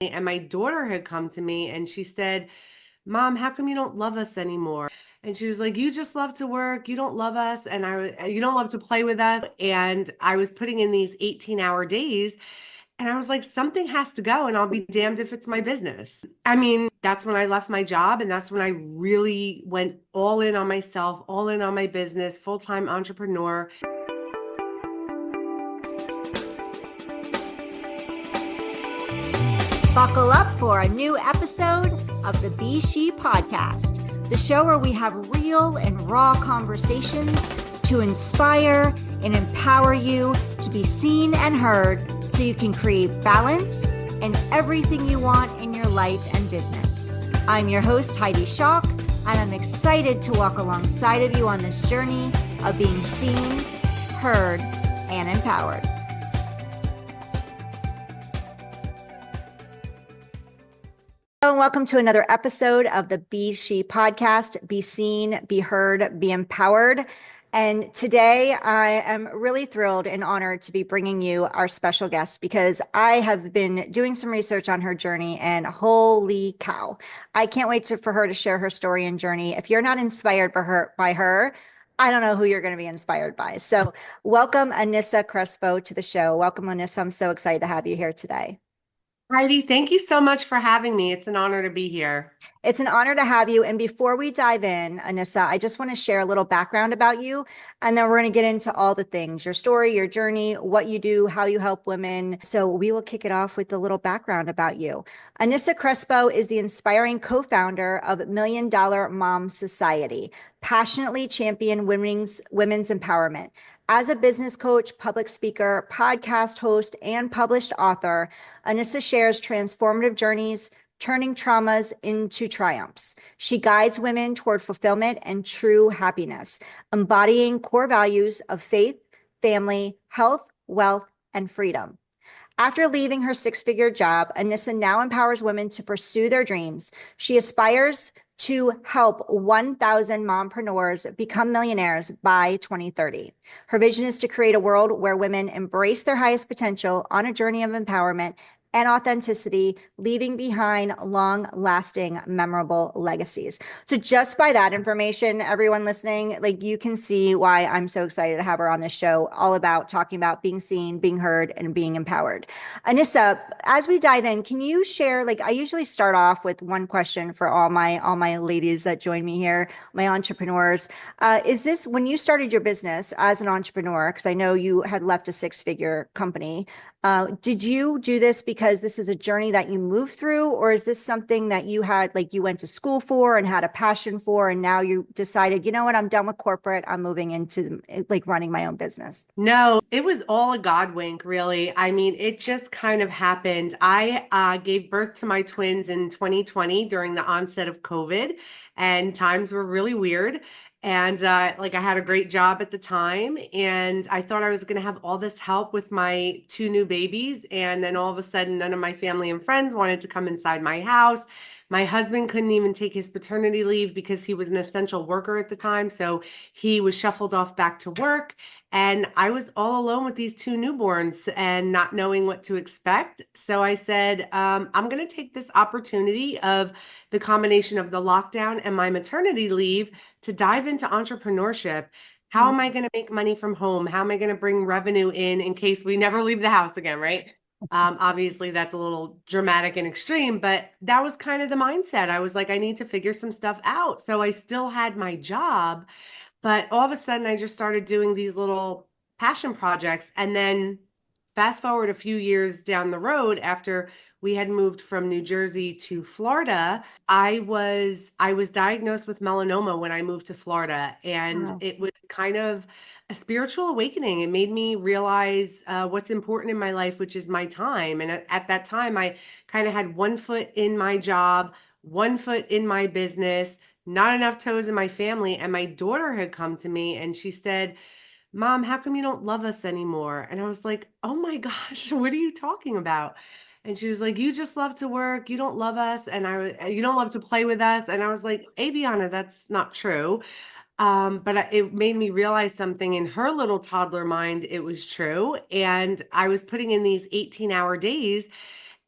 And my daughter had come to me and she said, Mom, how come you don't love us anymore? And she was like, You just love to work. You don't love us. And you don't love to play with us. And I was putting in these 18-hour days. And I was like, Something has to go. And I'll be damned if it's my business. I mean, that's when I left my job. And that's when I really went all in on myself, all in on my business, full-time entrepreneur. Buckle up for a new episode of the Be S.H.E podcast, the show where we have real and raw conversations to inspire and empower you to be seen and heard so you can create balance and everything you want in your life and business. I'm your host, Heidi Schock, and I'm excited to walk alongside of you on this journey of being seen, heard, and empowered. Hello, and welcome to another episode of the Be S.H.E podcast. Be seen, be heard, be empowered. And today I am really thrilled and honored to be bringing you our special guest because I have been doing some research on her journey and holy cow, I can't wait for her to share her story and journey. If you're not inspired by her, I don't know who you're going to be inspired by. So welcome Anisa Crespo to the show. Welcome, Anisa. I'm so excited to have you here today. Heidi, thank you so much for having me. It's an honor to be here. It's an honor to have you. And before we dive in, Anisa, I just want to share a little background about you. And then we're going to get into all the things, your story, your journey, what you do, how you help women. So we will kick it off with a little background about you. Anisa Crespo is the inspiring co-founder of Million Dollar Mom Society, passionately champion women's empowerment. As a business coach, public speaker, podcast host, and published author, Anisa shares transformative journeys, turning traumas into triumphs. She guides women toward fulfillment and true happiness, embodying core values of faith, family, health, wealth, and freedom. After leaving her six-figure job, Anisa now empowers women to pursue their dreams. She aspires to help 1,000 mompreneurs become millionaires by 2030. Her vision is to create a world where women embrace their highest potential on a journey of empowerment and authenticity, leaving behind long-lasting, memorable legacies. So just by that information, everyone listening, like you can see why I'm so excited to have her on this show, all about talking about being seen, being heard, and being empowered. Anisa, as we dive in, can you share, like I usually start off with one question for all my ladies that join me here, my entrepreneurs. Is this, when you started your business as an entrepreneur, because I know you had left a six-figure company, did you do this because this is a journey that you moved through, or is this something that you had, like you went to school for and had a passion for, and now you decided, you know what, I'm done with corporate, I'm moving into like running my own business? No, it was all a God wink, really. I mean, it just kind of happened. I gave birth to my twins in 2020 during the onset of COVID, and times were really weird. And like I had a great job at the time, and I thought I was going to have all this help with my two new babies. And then all of a sudden, none of my family and friends wanted to come inside my house. My husband couldn't even take his paternity leave because he was an essential worker at the time. So he was shuffled off back to work. And I was all alone with these two newborns and not knowing what to expect. So I said, I'm going to take this opportunity of the combination of the lockdown and my maternity leave to dive into entrepreneurship. How am I going to make money from home? How am I going to bring revenue in case we never leave the house again, right? Obviously, that's a little dramatic and extreme, but that was kind of the mindset. I was like, I need to figure some stuff out. So I still had my job, but all of a sudden, I just started doing these little passion projects. And then fast forward a few years down the road, after we had moved from New Jersey to Florida, I was diagnosed with melanoma when I moved to Florida, and Wow. it was kind of a spiritual awakening. It made me realize what's important in my life, which is my time. And at that time, I kind of had one foot in my job, one foot in my business, not enough toes in my family. And my daughter had come to me and she said, Mom, how come you don't love us anymore? And I was like, oh my gosh, what are you talking about? And she was like, you just love to work. You don't love us. And you don't love to play with us. And I was like, Aviana, that's not true. It made me realize something in her little toddler mind. It was true. And I was putting in these 18-hour days.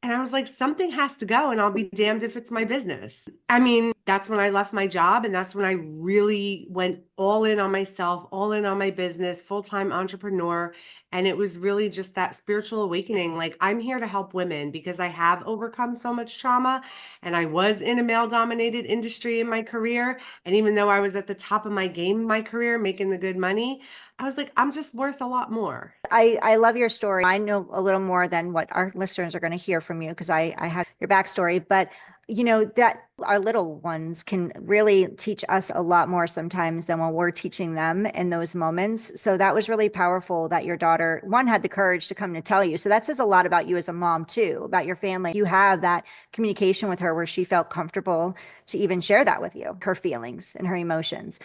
And I was like, something has to go, and I'll be damned if it's my business. I mean, that's when I left my job, and that's when I really went all in on myself, all in on my business, full-time entrepreneur. And it was really just that spiritual awakening. Like, I'm here to help women because I have overcome so much trauma, and I was in a male-dominated industry in my career. And even though I was at the top of my game in my career, making the good money, I was like, I'm just worth a lot more. I love your story. I know a little more than what our listeners are going to hear from you because I have your backstory, but you know that our little ones can really teach us a lot more sometimes than when we're teaching them in those moments. So that was really powerful that your daughter, one, had the courage to come to tell you. So that says a lot about you as a mom too, about your family. You have that communication with her where she felt comfortable to even share that with you, her feelings and her emotions.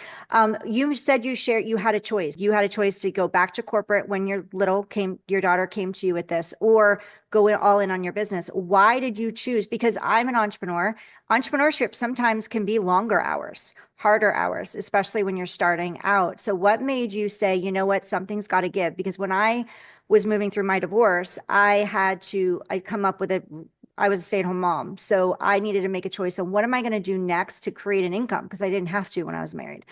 You said you had a choice. You had a choice to go back to corporate when your daughter came to you with this, or go all in on your business. Why did you choose? Because I'm an entrepreneur. Entrepreneurship sometimes can be longer hours, harder hours, especially when you're starting out. So what made you say, you know what, something's got to give? Because when I was moving through my divorce, I come up with I was a stay-at-home mom. So I needed to make a choice on what am I going to do next to create an income? Because I didn't have to when I was married.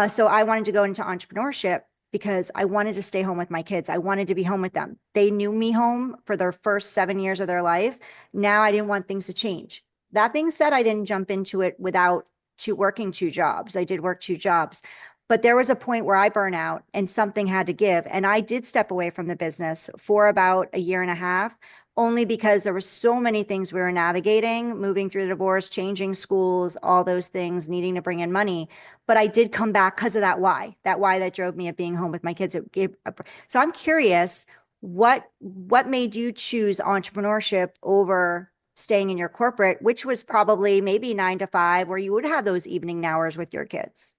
So I wanted to go into entrepreneurship because I wanted to stay home with my kids. I wanted to be home with them. They knew me home for their first 7 years of their life. Now I didn't want things to change. That being said, I didn't jump into it without working two jobs. I did work two jobs, but there was a point where I burn out and something had to give. And I did step away from the business for about a year and a half, only because there were so many things we were navigating, moving through the divorce, changing schools, all those things, needing to bring in money. But I did come back because of that why that drove me of being home with my kids. So I'm curious, what made you choose entrepreneurship over staying in your corporate, which was probably maybe 9 to 5, where you would have those evening hours with your kids?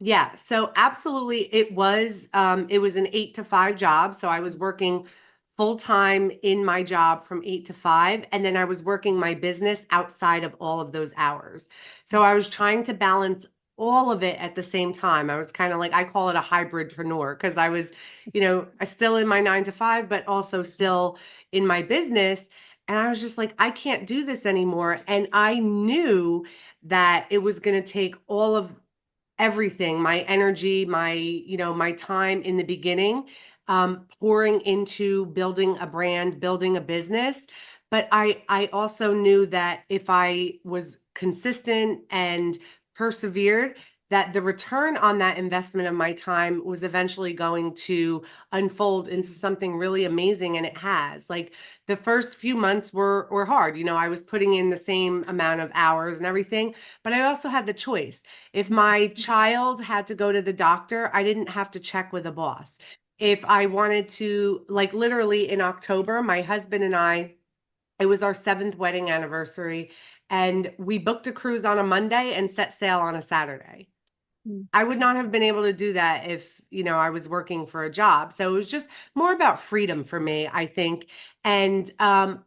Yeah, so absolutely it was an 8 to 5 job. So I was working full time in my job from 8 to 5, and then I was working my business outside of all of those hours. So I was trying to balance all of it at the same time. I was kind of like, I call it a hybridpreneur because I was, I still in my 9 to 5, but also still in my business. And I was just like, I can't do this anymore. And I knew that it was going to take all of everything, my energy, my time in the beginning, pouring into building a brand, building a business. But I also knew that if I was consistent and persevered, that the return on that investment of my time was eventually going to unfold into something really amazing. And it has. Like, the first few months were hard. I was putting in the same amount of hours and everything, but I also had the choice. If my child had to go to the doctor, I didn't have to check with a boss. If I wanted to, like, literally in October, my husband and I, it was our seventh wedding anniversary, and we booked a cruise on a Monday and set sail on a Saturday. I would not have been able to do that if, I was working for a job. So it was just more about freedom for me, I think. And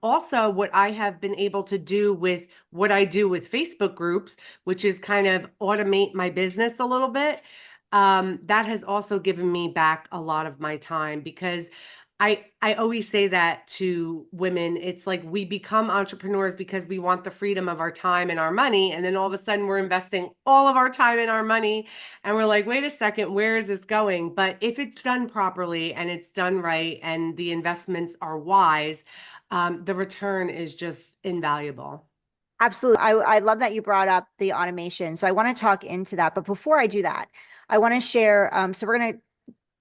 also what I have been able to do with what I do with Facebook groups, which is kind of automate my business a little bit. That has also given me back a lot of my time because I always say that to women. It's like we become entrepreneurs because we want the freedom of our time and our money. And then all of a sudden we're investing all of our time and our money. And we're like, wait a second, where is this going? But if it's done properly and it's done right and the investments are wise, the return is just invaluable. Absolutely. I love that you brought up the automation. So I want to talk into that. But before I do that, I want to share. So we're going to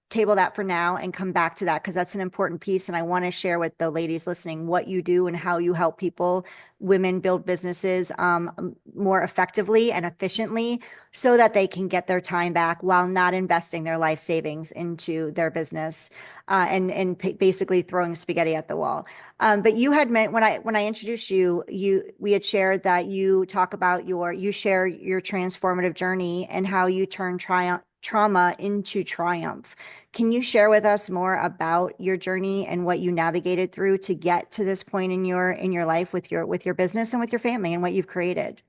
table that for now and come back to that because that's an important piece. And I want to share with the ladies listening what you do and how you help people, women build businesses more effectively and efficiently so that they can get their time back while not investing their life savings into their business and basically throwing spaghetti at the wall. But you had meant when I introduced you, we had shared that you share your transformative journey and how you turn trauma into triumph. Can you share with us more about your journey and what you navigated through to get to this point in your life with your business and with your family and what you've created?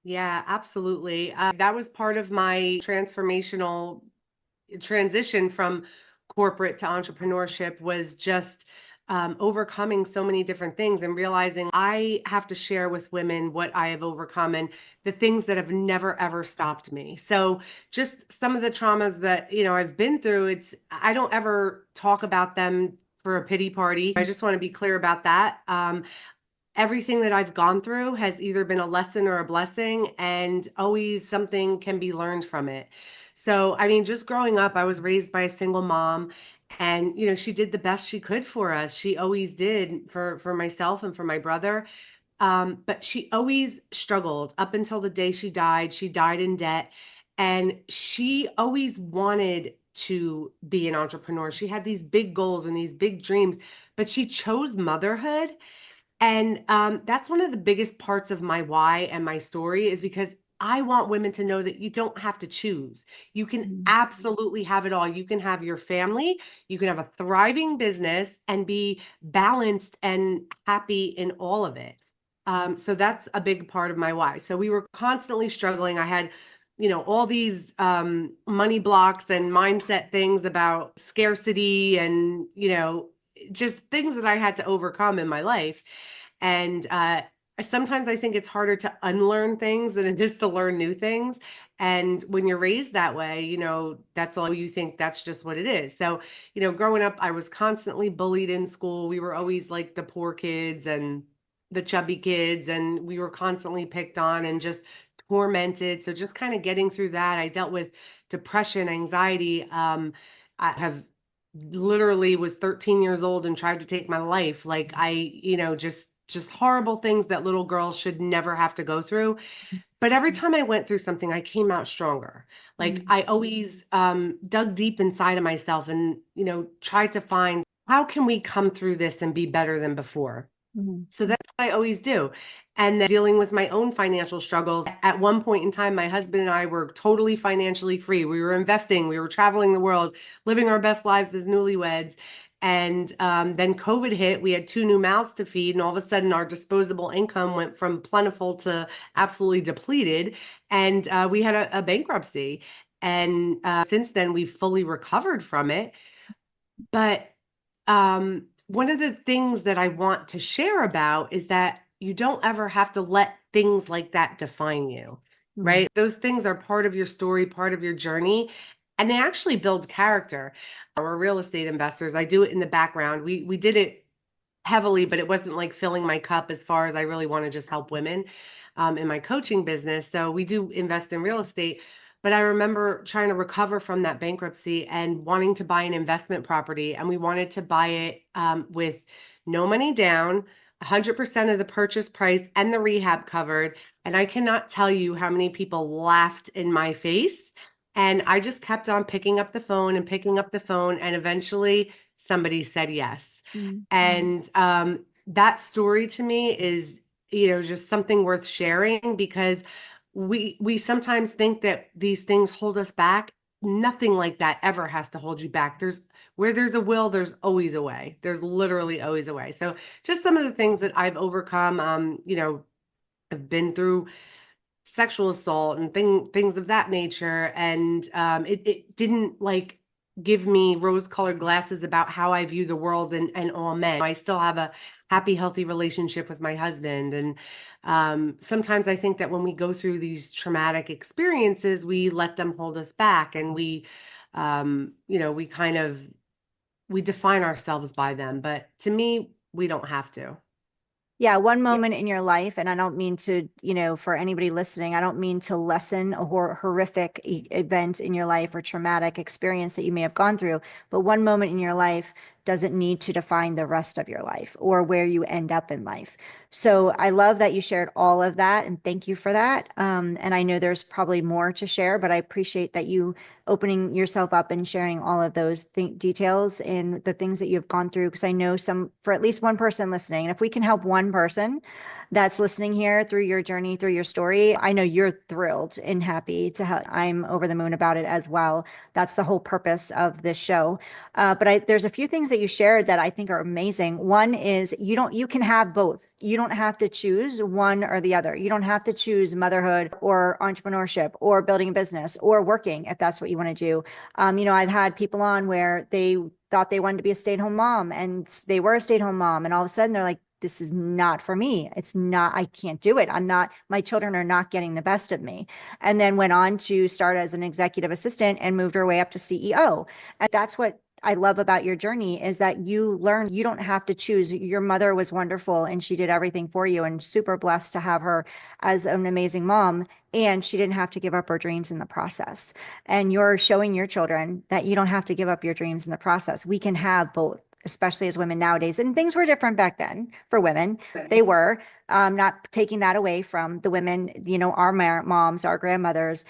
Yeah, absolutely. That was part of my transformational transition from corporate to entrepreneurship was just overcoming so many different things and realizing I have to share with women what I have overcome and the things that have never ever stopped me. So just some of the traumas that, I've been through, I don't ever talk about them for a pity party. I just want to be clear about that. Everything that I've gone through has either been a lesson or a blessing, and always something can be learned from it. So, I mean, just growing up, I was raised by a single mom, and she did the best she could for us. She always did for myself and for my brother. But she always struggled up until the day she died. She died in debt, and she always wanted to be an entrepreneur. She had these big goals and these big dreams, but she chose motherhood, and that's one of the biggest parts of my why and my story, is because I want women to know that you don't have to choose. You can Mm, absolutely have it all. You can have your family, you can have a thriving business, and be balanced and happy in all of it. So that's a big part of my why. So we were constantly struggling. I had, all these money blocks and mindset things about scarcity and, just things that I had to overcome in my life. And sometimes I think it's harder to unlearn things than it is to learn new things. And when you're raised that way, that's all you think, that's just what it is. So, growing up, I was constantly bullied in school. We were always like the poor kids and the chubby kids, and we were constantly picked on and just tormented. So just kind of getting through that, I dealt with depression, anxiety. I have literally was 13 years old and tried to take my life. Like just horrible things that little girls should never have to go through. But every time I went through something, I came out stronger. Like mm, I always dug deep inside of myself and, tried to find, how can we come through this and be better than before? mm, So that's what I always do. And then dealing with my own financial struggles. At one point in time, my husband and I were totally financially free. We were investing, we were traveling the world, living our best lives as newlyweds. And then COVID hit. We had two new mouths to feed, and all of a sudden, our disposable income went from plentiful to absolutely depleted. And we had a bankruptcy. And since then, we've fully recovered from it. But one of the things that I want to share about is that you don't ever have to let things like that define you, mm, right? Those things are part of your story, part of your journey, and they actually build character. We're real estate investors. I do it in the background. We did it heavily, but it wasn't like filling my cup as far as I really want to just help women in my coaching business. So we do invest in real estate. But I remember trying to recover from that bankruptcy and wanting to buy an investment property. And we wanted to buy it with no money down, 100% of the purchase price and the rehab covered. And I cannot tell you how many people laughed in my face. And I just kept on picking up the phone and picking up the phone. And eventually somebody said yes. mm. And that story to me is, just something worth sharing, because we sometimes think that these things hold us back. Nothing like that ever has to hold you back. Where there's a will, there's always a way. There's literally always a way. So just some of the things that I've overcome, I've been through sexual assault and things of that nature. And it didn't like give me rose-colored glasses about how I view the world and all men. I still have a happy, healthy relationship with my husband. And sometimes I think that when we go through these traumatic experiences, we let them hold us back, and we kind of we define ourselves by them. But to me, we don't have to. Yeah, one Yeah. moment in your life, and I don't mean to, for anybody listening, I don't mean to lessen a horrific event in your life or traumatic experience that you may have gone through, but one moment in your life doesn't need to define the rest of your life or where you end up in life. So I love that you shared all of that, and thank you for that. And I know there's probably more to share, but I appreciate that you opening yourself up and sharing all of those details and the things that you've gone through. Because I know for at least one person listening, and if we can help one person that's listening here through your journey, through your story, I know you're thrilled and happy to help. I'm over the moon about it as well. That's the whole purpose of this show. But there's a few things that you shared that I think are amazing. One is you can have both. You don't have to choose one or the other. You don't have to choose motherhood or entrepreneurship or building a business or working if that's what you want to do. I've had people on where thought they wanted to be a stay-at-home mom, and they were a stay-at-home mom, and all of a sudden they're like, this is not for me. It's not, I can't do it. I'm not, my children are not getting the best of me. And then went on to start as an executive assistant and moved her way up to CEO. And that's what I love about your journey, is that you learn you don't have to choose. Your mother was wonderful and she did everything for you, and super blessed to have her as an amazing mom. And she didn't have to give up her dreams in the process. And you're showing your children that you don't have to give up your dreams in the process. We can have both, especially as women nowadays. And things were different back then for women. They were, not taking that away from the women, our moms, our grandmothers.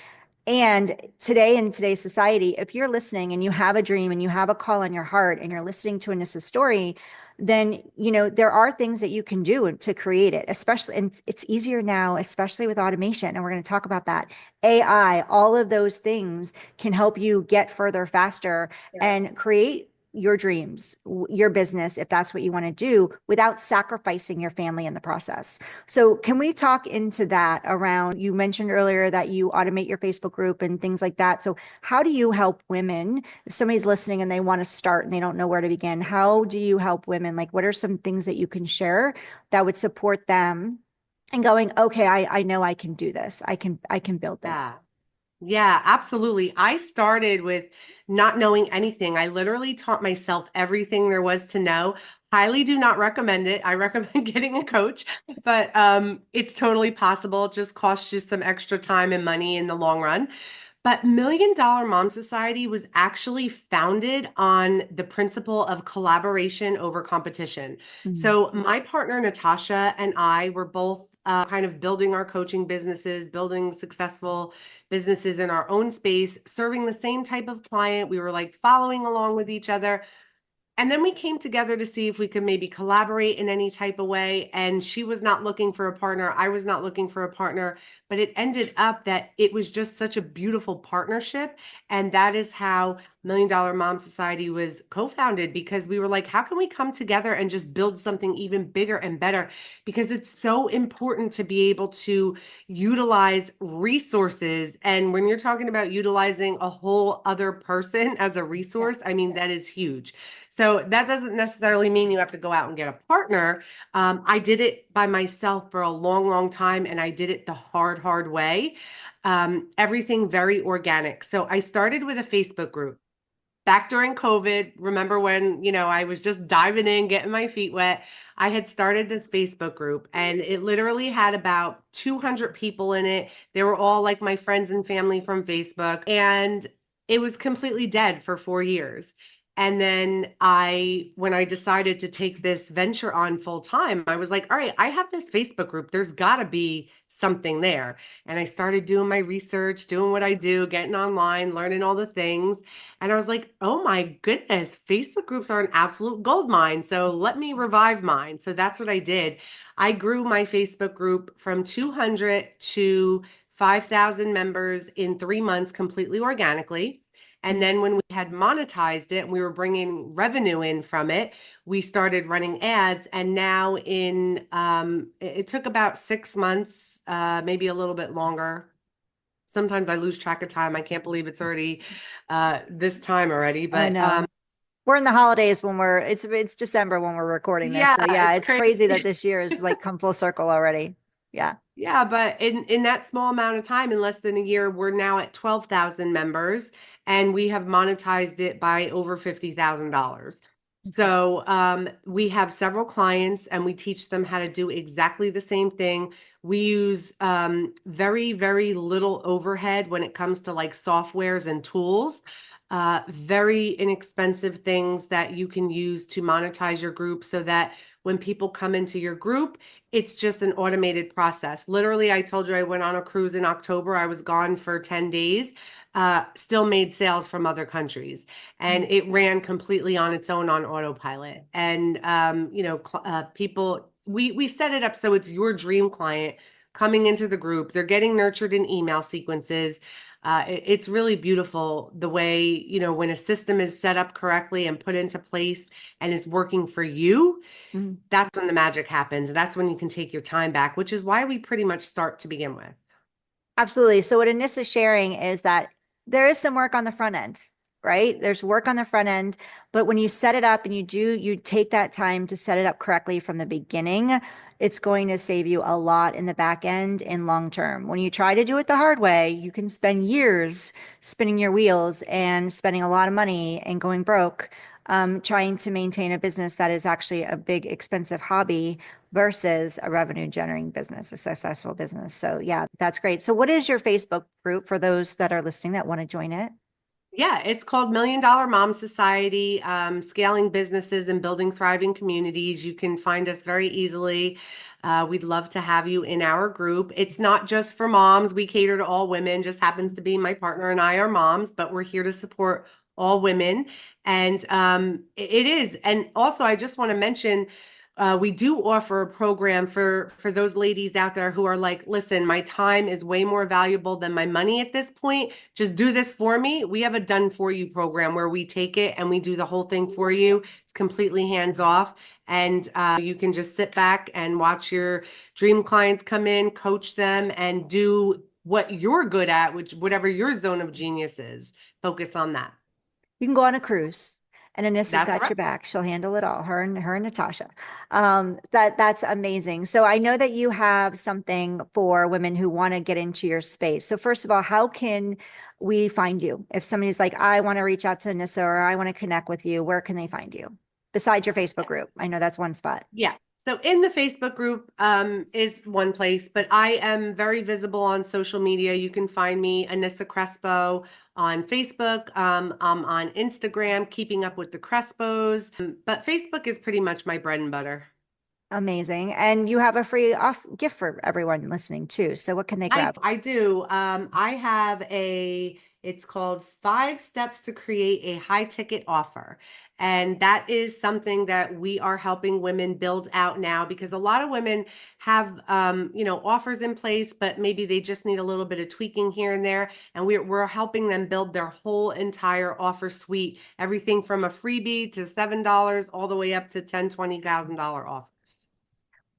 And today, in today's society, if you're listening and you have a dream and you have a call on your heart and you're listening to Anissa's story, then, there are things that you can do to create it, especially, and it's easier now, especially with automation. And we're going to talk about that. AI, all of those things can help you get further faster and create your dreams, your business, if that's what you want to do, without sacrificing your family in the process. So can we talk into that around, you mentioned earlier that you automate your Facebook group and things like that. So how do you help women? If somebody's listening and they want to start and they don't know where to begin, how do you help women? Like, what are some things that you can share that would support them and going, okay, I know I can do this. I can build this. Yeah. Yeah, absolutely. I started with not knowing anything. I literally taught myself everything there was to know. Highly do not recommend it. I recommend getting a coach, but it's totally possible. It just costs you some extra time and money in the long run. But Million Dollar Mom Society was actually founded on the principle of collaboration over competition. Mm, So my partner Natasha and I were both kind of building our coaching businesses, building successful businesses in our own space, serving the same type of client. We were like following along with each other. And then we came together to see if we could maybe collaborate in any type of way. And she was not looking for a partner. I was not looking for a partner. But it ended up that it was just such a beautiful partnership. And that is how Million Dollar Mom Society was co founded, because we were like, how can we come together and just build something even bigger and better? Because it's so important to be able to utilize resources. And when you're talking about utilizing a whole other person as a resource, I mean, that is huge. So that doesn't necessarily mean you have to go out and get a partner. I did it by myself for a long, long time, and I did it the hard, hard way. Everything very organic. So I started with a Facebook group back during COVID. Remember when, I was just diving in, getting my feet wet. I had started this Facebook group and it literally had about 200 people in it. They were all like my friends and family from Facebook. And it was completely dead for 4 years. And then when I decided to take this venture on full time, I was like, all right, I have this Facebook group. There's got to be something there. And I started doing my research, doing what I do, getting online, learning all the things. And I was like, oh my goodness, Facebook groups are an absolute gold mine. So let me revive mine. So that's what I did. I grew my Facebook group from 200 to 5,000 members in 3 months completely organically. And then when we had monetized it and we were bringing revenue in from it, we started running ads. And now it took about 6 months, maybe a little bit longer. Sometimes I lose track of time. I can't believe it's already this time already. I But know. We're in the holidays when it's December when we're recording this. yeah, So yeah, it's it's crazy crazy. that this year is like come full circle already. Yeah. Yeah, but in that small amount of time, in less than a year, we're now at 12,000 members and we have monetized it by over $50,000. Okay. So we have several clients and we teach them how to do exactly the same thing. We use very, very little overhead when it comes to like softwares and tools. Very inexpensive things that you can use to monetize your group so that when people come into your group, it's just an automated process. Literally, I told you I went on a cruise in October. I was gone for 10 days, still made sales from other countries. And it ran completely on its own on autopilot. And, people, we set it up so it's your dream client coming into the group. They're getting nurtured in email sequences. It's really beautiful the way, when a system is set up correctly and put into place and is working for you, Mhm. that's when the magic happens. That's when you can take your time back, which is why we pretty much start to begin with. Absolutely. So what Anissa's sharing is that there is some work on the front end. right? There's work on the front end, but when you set it up and you take that time to set it up correctly from the beginning, it's going to save you a lot in the back end in long term. When you try to do it the hard way, you can spend years spinning your wheels and spending a lot of money and going broke, trying to maintain a business that is actually a big, expensive hobby versus a revenue generating business, a successful business. So, yeah, that's great. So, what is your Facebook group for those that are listening that want to join it? Yeah, it's called Million Dollar Mom Society, scaling businesses and building thriving communities. You can find us very easily. We'd love to have you in our group. It's not just for moms. We cater to all women. Just happens to be my partner and I are moms, but we're here to support all women. And it is. And also, I just want to mention we do offer a program for those ladies out there who are like, listen, my time is way more valuable than my money at this point. Just do this for me. We have a done for you program where we take it and we do the whole thing for you. It's completely hands off, and you can just sit back and watch your dream clients come in, coach them, and do what you're good at, which whatever your zone of genius is. Focus on that. You can go on a cruise. And Anissa's That's got right. your back. She'll handle it all. Her and Natasha. That's amazing. So I know that you have something for women who want to get into your space. So first of all, how can we find you? If somebody's like, I want to reach out to Anissa or I want to connect with you, where can they find you? Besides your Facebook group. I know that's one spot. Yeah. So in the Facebook group is one place, but I am very visible on social media. You can find me, Anisa Crespo, on Facebook. I'm on Instagram, keeping up with the Crespos. But Facebook is pretty much my bread and butter. Amazing. And you have a free off gift for everyone listening too. So what can they grab? I do. I have it's called 5 Steps to Create a High Ticket Offer. And that is something that we are helping women build out now because a lot of women have, offers in place, but maybe they just need a little bit of tweaking here and there. And we're helping them build their whole entire offer suite, everything from a freebie to $7 all the way up to $10, $20,000 offers.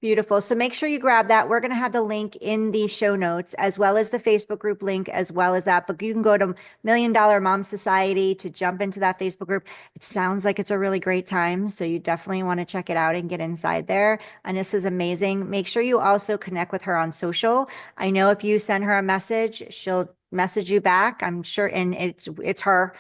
Beautiful. So make sure you grab that. We're going to have the link in the show notes, as well as the Facebook group link, as well as that. But you can go to Million Dollar Mom Society to jump into that Facebook group. It sounds like it's a really great time. So you definitely want to check it out and get inside there. Anissa's amazing. Make sure you also connect with her on social. I know if you send her a message, she'll message you back. I'm sure, and it's her.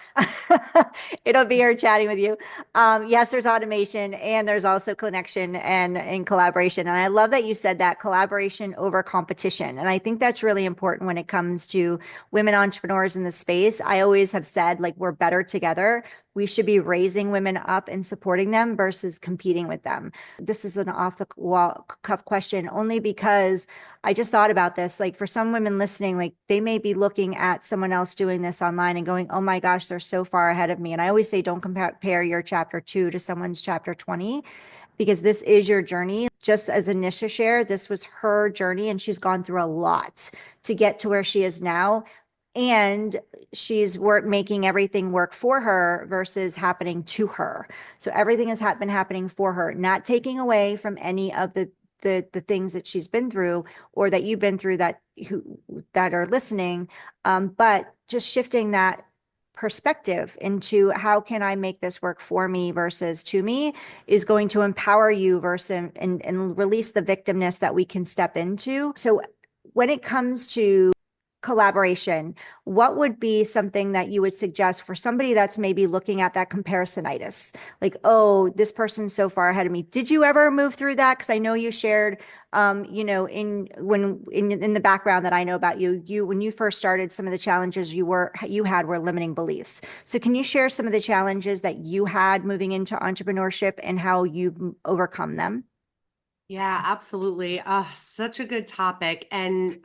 It'll be her chatting with you. Yes, there's automation and there's also connection and collaboration. And I love that you said that collaboration over competition. And I think that's really important when it comes to women entrepreneurs in the space. I always have said, like, we're better together. We should be raising women up and supporting them versus competing with them. This is an off the wall cuff question only because I just thought about this. Like, for some women listening, like, they may be looking at someone else doing this online and going, oh my gosh, they're so far ahead of me. And I always say, don't compare your chapter 2 to someone's chapter 20 because this is your journey. Just as Anisha shared, this was her journey and she's gone through a lot to get to where she is now. And she's making everything work for her versus happening to her. So everything has been happening for her, not taking away from any of the things that she's been through or that you've been through that are listening, but just shifting that perspective into how can I make this work for me versus to me is going to empower you versus and release the victimness that we can step into. So when it comes to collaboration, what would be something that you would suggest for somebody that's maybe looking at that comparisonitis? Like, oh, this person's so far ahead of me. Did you ever move through that? Because I know you shared, in the background that I know about you, when you first started, some of the challenges you had were limiting beliefs. So can you share some of the challenges that you had moving into entrepreneurship and how you've overcome them? Yeah, absolutely. Such a good topic. And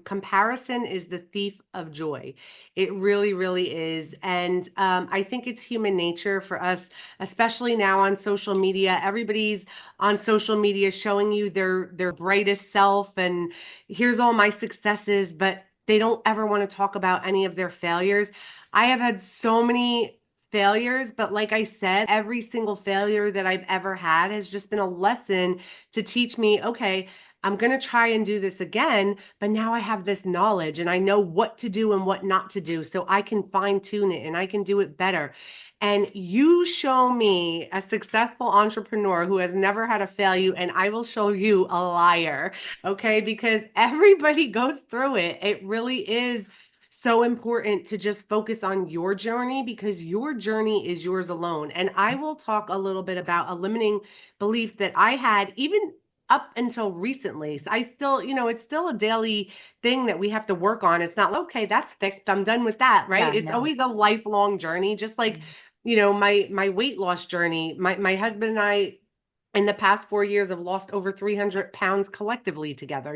comparison is the thief of joy. It really, really is. And I think it's human nature for us, especially now on social media. Everybody's on social media showing you their brightest self and here's all my successes, but they don't ever want to talk about any of their failures. I have had so many failures, but like I said, every single failure that I've ever had has just been a lesson to teach me, okay, I'm going to try and do this again, but now I have this knowledge and I know what to do and what not to do. So I can fine tune it and I can do it better. And you show me a successful entrepreneur who has never had a failure, and I will show you a liar. Okay. Because everybody goes through it. It really is so important to just focus on your journey because your journey is yours alone. And I will talk a little bit about a limiting belief that I had even up until recently. So I still, it's still a daily thing that we have to work on. It's not like, okay, that's fixed. I'm done with that, right? Yeah, It's no. always a lifelong journey, just like, my weight loss journey. My husband and I in the past 4 years have lost over 300 pounds collectively together.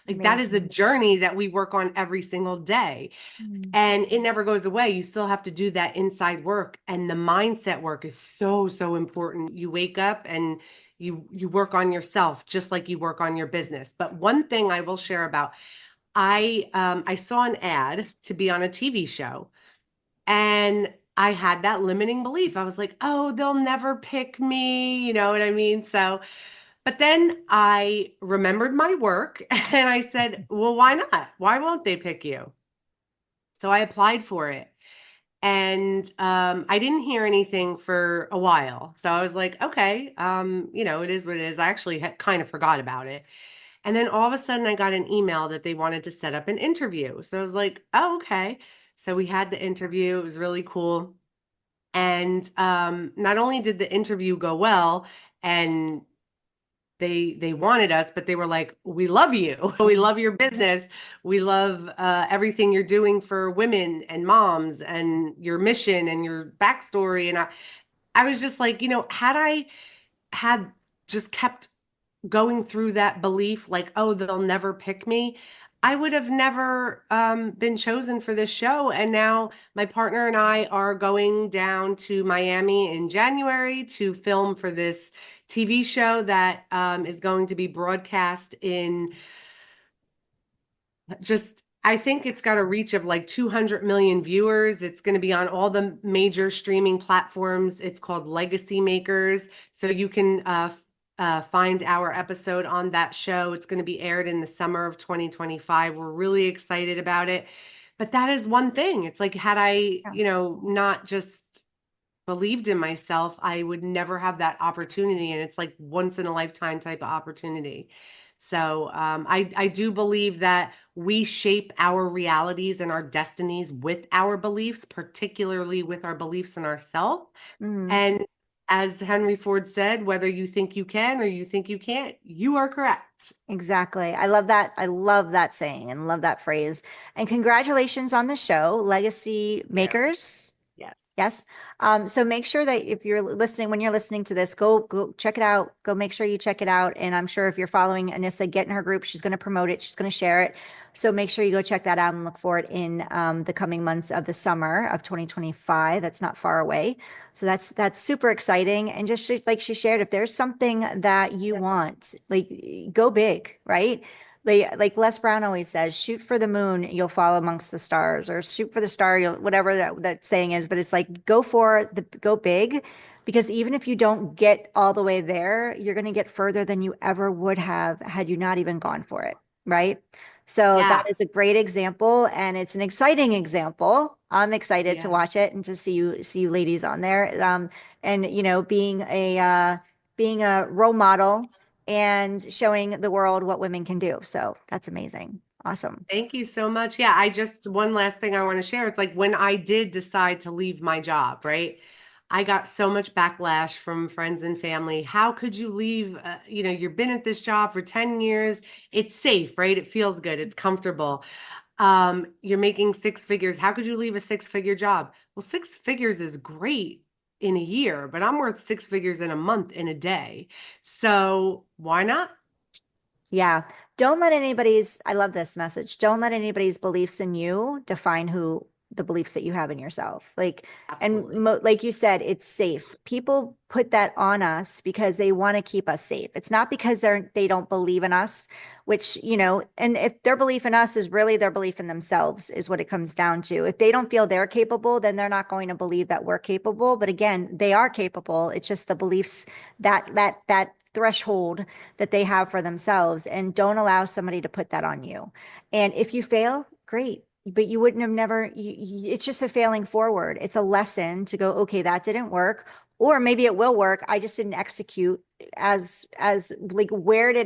Like that is a Amazing. journey that we work on every single day, Mm. and it never goes away. You still have to do that inside work, and the mindset work is so, so important. You wake up and you work on yourself just like you work on your business. But one thing I will share about, I saw an ad to be on a TV show, and I had that limiting belief. I was like, oh, they'll never pick me. You know what I mean? So, but then I remembered my work and I said, well, why not? Why won't they pick you? So I applied for it. And I didn't hear anything for a while. So I was like, okay, it is what it is. I actually had kind of forgot about it. And then all of a sudden, I got an email that they wanted to set up an interview. So I was like, oh, okay. So we had the interview. It was really cool. And not only did the interview go well, and they wanted us, but they were like, we love you. We love your business. We love everything you're doing for women and moms and your mission and your backstory. And I was just like, had I had just kept going through that belief, like, oh, they'll never pick me, I would have never been chosen for this show. And now my partner and I are going down to Miami in January to film for this TV show that is going to be broadcast in just, I think it's got a reach of like 200 million viewers. It's going to be on all the major streaming platforms. It's called Legacy Makers. So you can find our episode on that show. It's going to be aired in the summer of 2025. We're really excited about it. But that is one thing. It's like, had I, Yeah. not just believed in myself, I would never have that opportunity. And it's like once in a lifetime type of opportunity. So I do believe that we shape our realities and our destinies with our beliefs, particularly with our beliefs in ourselves. Mm. And as Henry Ford said, whether you think you can or you think you can't, you are correct. Exactly. I love that. I love that saying and love that phrase. And congratulations on the show, Legacy Yeah. Makers. Yes. Yes. So make sure that if you're listening, when you're listening to this, go check it out. Go make sure you check it out. And I'm sure if you're following Anisa, get in her group. She's going to promote it. She's going to share it. So make sure you go check that out and look for it in the coming months of the summer of 2025. That's not far away. So that's super exciting. And just like she shared, if there's something that you want, like go big, right? Like Les Brown always says, shoot for the moon, you'll fall amongst the stars, or shoot for the star, you'll whatever that saying is. But it's like go big, because even if you don't get all the way there, you're going to get further than you ever would have had you not even gone for it, right? So that Yes. is a great example, and it's an exciting example. I'm excited to Yeah. watch it and to see you ladies on there. And being a role model and showing the world what women can do. So that's amazing. Awesome. Thank you so much. Yeah, one last thing I want to share. It's like when I did decide to leave my job, right? I got so much backlash from friends and family. How could you leave? You've been at this job for 10 years. It's safe, right? It feels good. It's comfortable. You're making six figures. How could you leave a six-figure job? Well, six figures is great in a year, but I'm worth six figures in a month, in a day. So why not? Yeah. Don't let anybody's, I love this message. Don't let anybody's beliefs in you define who the beliefs that you have in yourself. Absolutely. Like you said, it's safe. People put that on us because they want to keep us safe. It's not because they don't believe in us, which, and if their belief in us is really their belief in themselves is what it comes down to. If they don't feel they're capable, then they're not going to believe that we're capable. But again, they are capable. It's just the beliefs that threshold that they have for themselves, and don't allow somebody to put that on you. And if you fail, great. But you wouldn't have never, it's just a failing forward. It's a lesson to go, okay, that didn't work. Or maybe it will work. I just didn't execute as like, where's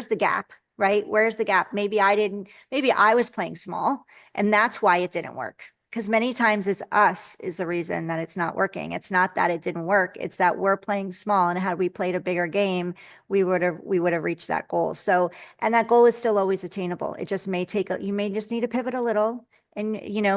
the gap, right? Where's the gap? Maybe I was playing small and that's why it didn't work. Because many times it's us is the reason that it's not working. It's not that it didn't work. It's that we're playing small. And had we played a bigger game, we would have reached that goal. So, and that goal is still always attainable. It just may you may just need to pivot a little and,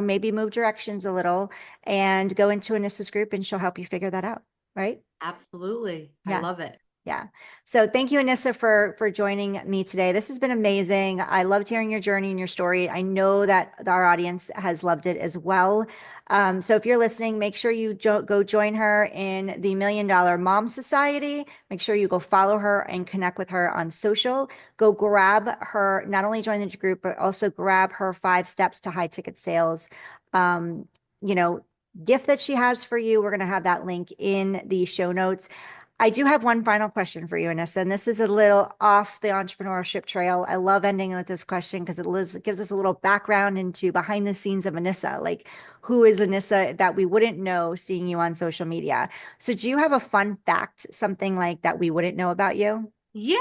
maybe move directions a little and go into Anissa's group and she'll help you figure that out. Right? Absolutely. I Yeah. love it. Yeah. So thank you, Anissa, for joining me today. This has been amazing. I loved hearing your journey and your story. I know that our audience has loved it as well. So if you're listening, make sure you go join her in the $1,000,000 Mom Society. Make sure you go follow her and connect with her on social. Go grab her, not only join the group, but also grab her 5 steps to high ticket sales. Um, you know, gift that she has for you. We're going to have that link in the show notes. I do have one final question for you, Anissa, and this is a little off the entrepreneurship trail. I love ending with this question because it gives us a little background into behind the scenes of Anissa, like who is Anissa that we wouldn't know seeing you on social media. So do you have a fun fact, something like that we wouldn't know about you? Yeah.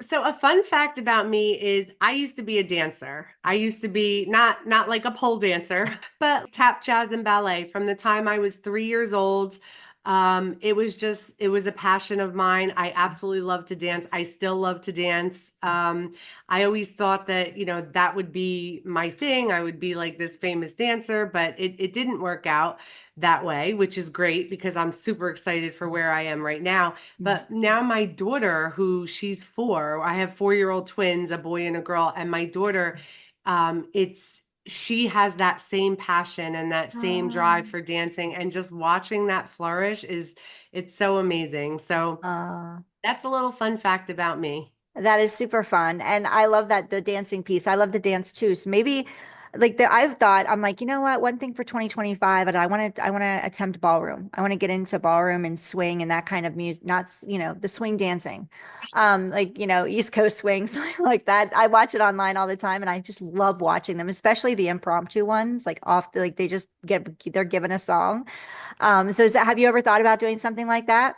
So a fun fact about me is I used to be a dancer. I used to be not like a pole dancer, but tap, jazz, and ballet from the time I was 3 years old. It was a passion of mine. I absolutely love to dance. I still love to dance. I always thought that, that would be my thing. I would be like this famous dancer, but it didn't work out that way, which is great because I'm super excited for where I am right now. But now my daughter, who she's 4, I have 4-year-old twins, a boy and a girl, and my daughter, she has that same passion and that same drive Um, for dancing, and just watching that flourish it's so amazing. So uh, that's a little fun fact about me. That is super fun. And I love that the dancing piece. I love to dance too. So maybe I'm like, you know what? One thing for 2025, and I want to attempt ballroom. I want to get into ballroom and swing and that kind of music, not, the swing dancing. Like, East Coast swing, something like that. I watch it online all the time and I just love watching them, especially the impromptu ones, like like they're given a song. So have you ever thought about doing something like that as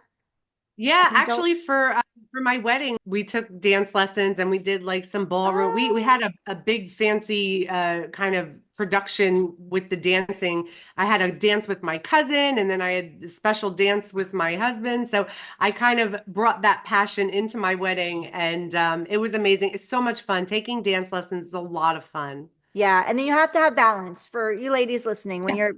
Yeah, an adult? actually, for my wedding, we took dance lessons and we did like some ballroom. We Oh. had a big fancy kind of production with the dancing. I had a dance with my cousin, and then I had a special dance with my husband. So I kind of brought that passion into my wedding, and it was amazing. It's so much fun. Taking dance lessons is a lot of fun. Yeah, and then you have to have balance for you ladies listening. When you're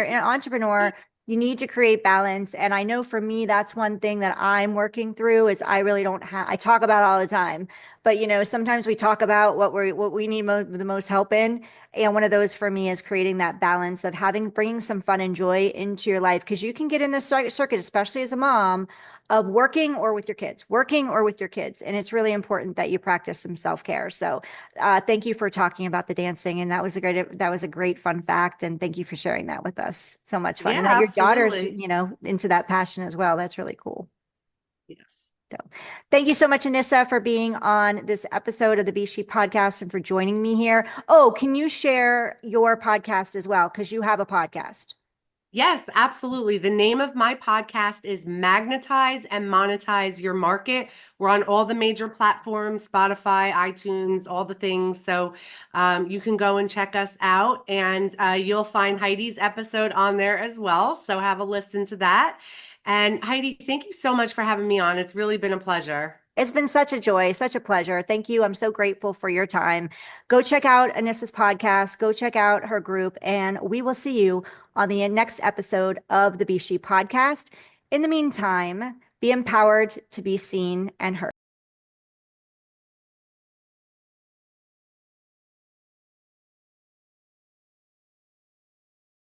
an entrepreneur, you need to create balance. And I know for me, that's one thing that I'm working through is I really don't have I talk about it all the time. But sometimes we talk about what we need the most help in. And one of those for me is creating that balance of bringing some fun and joy into your life because you can get in this circuit, especially as a mom, of working or with your kids. And it's really important that you practice some self-care. So thank you for talking about the dancing, and that was a great fun fact. And thank you for sharing that with us. So much fun, Yeah, and that your daughter's absolutely. into that passion as well. That's really cool. Yes. So, thank you so much, Anissa, for being on this episode of the Be S.H.E podcast and for joining me here. Oh, can you share your podcast as well? Because you have a podcast. Yes, absolutely. The name of my podcast is Magnetize and Monetize Your Market. We're on all the major platforms, Spotify, iTunes, all the things. So you can go and check us out, and you'll find Heidi's episode on there as well. So have a listen to that. And Heidi, thank you so much for having me on. It's really been a pleasure. It's been such a joy, such a pleasure. Thank you. I'm so grateful for your time. Go check out Anissa's podcast, go check out her group, and we will see you on the next episode of the Be She podcast. In the meantime, be empowered to be seen and heard.